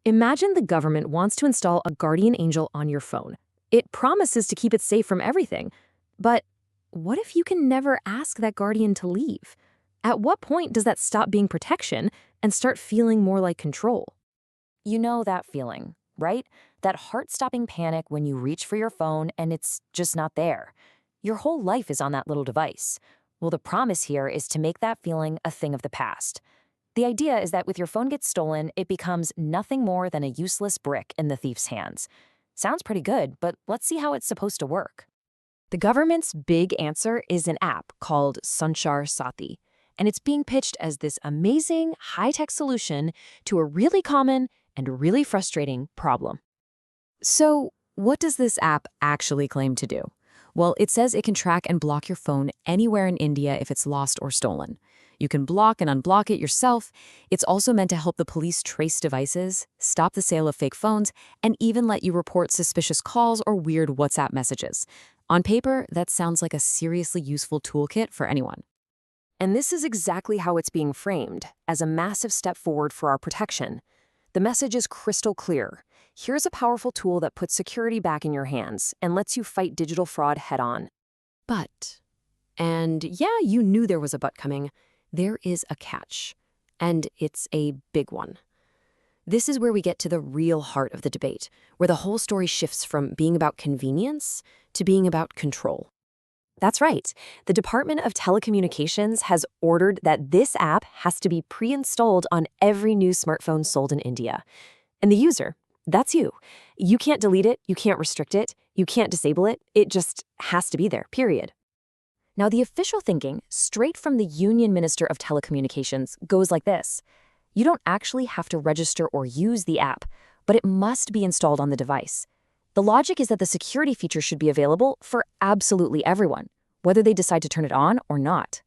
Imagine the government wants to install a guardian angel on your phone. It promises to keep it safe from everything. But what if you can never ask that guardian to leave? At what point does that stop being protection and start feeling more like control? You know that feeling, right? That heart-stopping panic when you reach for your phone and it's just not there. Your whole life is on that little device. Well, the promise here is to make that feeling a thing of the past. The idea is that with your phone gets stolen, it becomes nothing more than a useless brick in the thief's hands. Sounds pretty good, but let's see how it's supposed to work. The government's big answer is an app called Sanchar Saathi, and it's being pitched as this amazing, high-tech solution to a really common and really frustrating problem. So, what does this app actually claim to do? Well, it says it can track and block your phone anywhere in India if it's lost or stolen. You can block and unblock it yourself. It's also meant to help the police trace devices, stop the sale of fake phones, and even let you report suspicious calls or weird WhatsApp messages. On paper, that sounds like a seriously useful toolkit for anyone. And this is exactly how it's being framed, as a massive step forward for our protection. The message is crystal clear. Here's a powerful tool that puts security back in your hands and lets you fight digital fraud head-on. But, and yeah, you knew there was a but coming, there is a catch. And it's a big one. This is where we get to the real heart of the debate, where the whole story shifts from being about convenience to being about control. That's right. The Department of Telecommunications has ordered that this app has to be pre-installed on every new smartphone sold in India. And the user, that's you. You can't delete it, you can't restrict it, you can't disable it, it just has to be there, period. Now, the official thinking, straight from the Union Minister of Telecommunications, goes like this. You don't actually have to register or use the app, but it must be installed on the device. The logic is that the security feature should be available for absolutely everyone, whether they decide to turn it on or not.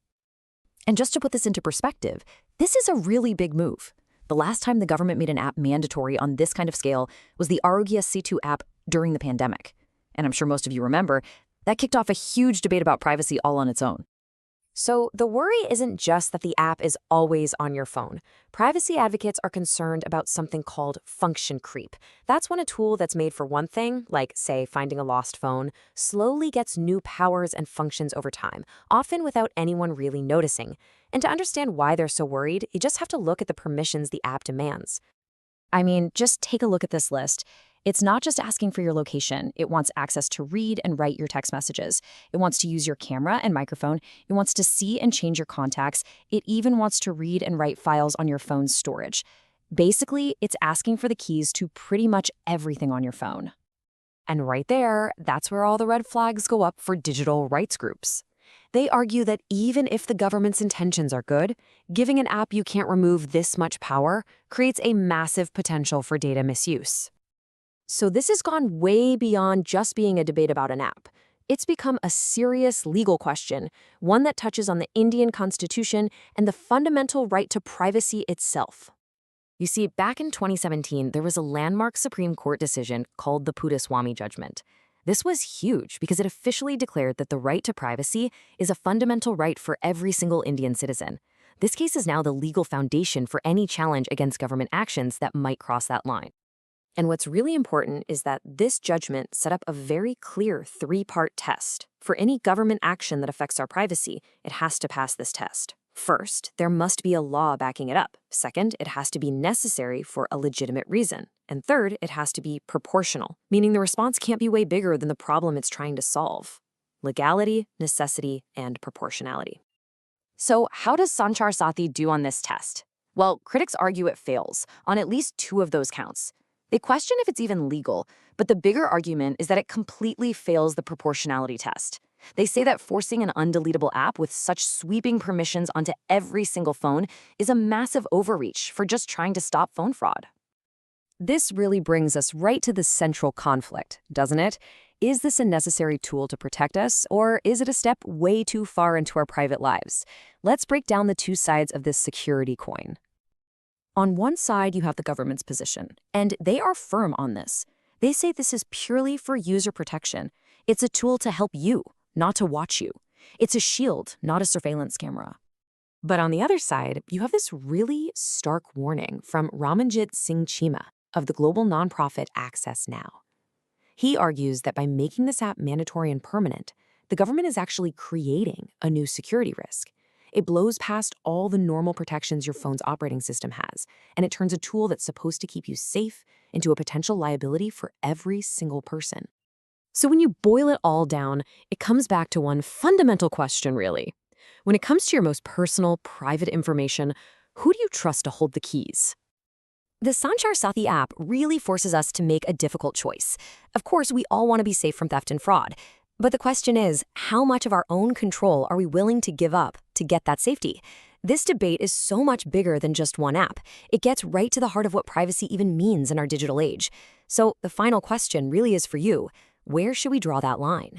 And just to put this into perspective, this is a really big move. The last time the government made an app mandatory on this kind of scale was the Arogya C2 app during the pandemic. And I'm sure most of you remember, that kicked off a huge debate about privacy all on its own. So the worry isn't just that the app is always on your phone. Privacy advocates are concerned about something called function creep. That's when a tool that's made for one thing, like, say, finding a lost phone, slowly gets new powers and functions over time, often without anyone really noticing. And to understand why they're so worried, you just have to look at the permissions the app demands. I mean, just take a look at this list. It's not just asking for your location. It wants access to read and write your text messages. It wants to use your camera and microphone. It wants to see and change your contacts. It even wants to read and write files on your phone's storage. Basically, it's asking for the keys to pretty much everything on your phone. And right there, that's where all the red flags go up for digital rights groups. They argue that even if the government's intentions are good, giving an app you can't remove this much power creates a massive potential for data misuse. So this has gone way beyond just being a debate about an app. It's become a serious legal question, one that touches on the Indian Constitution and the fundamental right to privacy itself. You see, back in 2017, there was a landmark Supreme Court decision called the Puttaswamy judgment. This was huge because it officially declared that the right to privacy is a fundamental right for every single Indian citizen. This case is now the legal foundation for any challenge against government actions that might cross that line. And what's really important is that this judgment set up a very clear three-part test. For any government action that affects our privacy, it has to pass this test. First, there must be a law backing it up. Second, it has to be necessary for a legitimate reason. And third, it has to be proportional, meaning the response can't be way bigger than the problem it's trying to solve. Legality, necessity, and proportionality. So how does Sanchar Saathi do on this test? Well, critics argue it fails on at least two of those counts. They question if it's even legal, but the bigger argument is that it completely fails the proportionality test. They say that forcing an undeletable app with such sweeping permissions onto every single phone is a massive overreach for just trying to stop phone fraud. This really brings us right to the central conflict, doesn't it? Is this a necessary tool to protect us, or is it a step way too far into our private lives? Let's break down the two sides of this security coin. On one side, you have the government's position, and they are firm on this. They say this is purely for user protection. It's a tool to help you, not to watch you. It's a shield, not a surveillance camera. But on the other side, you have this really stark warning from Ramanjit Singh Chima. of the global nonprofit Access Now. He argues that by making this app mandatory and permanent, the government is actually creating a new security risk. It blows past all the normal protections your phone's operating system has, and it turns a tool that's supposed to keep you safe into a potential liability for every single person. So when you boil it all down, it comes back to one fundamental question, really. When it comes to your most personal, private information, who do you trust to hold the keys? The Sanchar Saathi app really forces us to make a difficult choice. Of course, we all want to be safe from theft and fraud. But the question is, how much of our own control are we willing to give up to get that safety? This debate is so much bigger than just one app. It gets right to the heart of what privacy even means in our digital age. So the final question really is for you. Where should we draw that line?